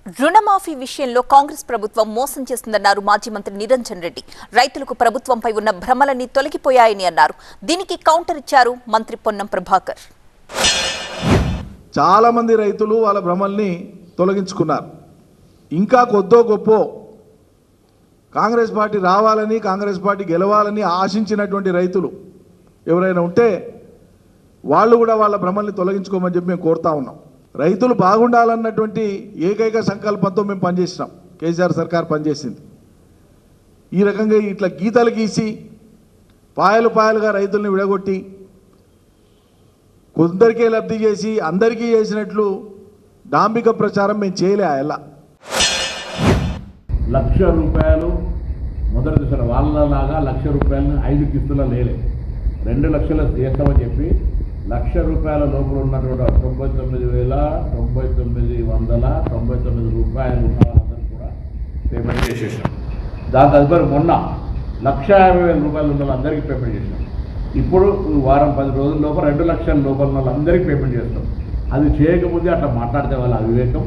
రుణమాఫీ విషయంలో కాంగ్రెస్ ప్రభుత్వం మోసం చేస్తుందన్నారు మాజీ మంత్రి నిరంజన్ రెడ్డి. రైతులకు ప్రభుత్వంపై ఉన్న భ్రమలన్నీ తొలగిపోయాయని అన్నారు. దీనికి కౌంటర్ ఇచ్చారు మంత్రి పొన్నం ప్రభాకర్. చాలా మంది రైతులు వాళ్ళ భ్రమల్ని తొలగించుకున్నారు. ఇంకా కొద్దో గొప్పో కాంగ్రెస్ పార్టీ రావాలని, కాంగ్రెస్ పార్టీ గెలవాలని ఆశించినటువంటి రైతులు ఎవరైనా ఉంటే వాళ్ళు కూడా వాళ్ళ భ్రమల్ని తొలగించుకోమని చెప్పి మేము కోరుతా ఉన్నాం. రైతులు బాగుండాలన్నటువంటి ఏకైక సంకల్పంతో మేము పనిచేసినాం. కేసీఆర్ సర్కార్ పనిచేసింది. ఈ రకంగా ఇట్లా గీతలు గీసి పాయలు పాయలుగా రైతుల్ని విడగొట్టి కొందరికే లబ్ధి చేసి అందరికీ చేసినట్లు డాంబిక ప్రచారం మేము చేయలే. ఎలా ₹1,00,000 మొదటి దశలో వాళ్ళలాగా ₹1,00,000 5 కిస్తుల లేలే, 2 లక్షలు చేస్తామని చెప్పి ₹1,00,000 లోపల ఉన్నటువంటి 99,999 రూపాయలు ఉన్న వాళ్ళందరూ కూడా పేమెంట్ చేసేసాం. దాని తదుపరి మొన్న ₹1,50,000 ఉన్న వాళ్ళందరికీ పేమెంట్ చేసాం. ఇప్పుడు వారం 10 రోజుల లోపల 2 లక్షల లోపల వాళ్ళందరికీ పేమెంట్ చేస్తాం. అది చేయకముందే అట్లా మాట్లాడితే వాళ్ళ అవివేకం.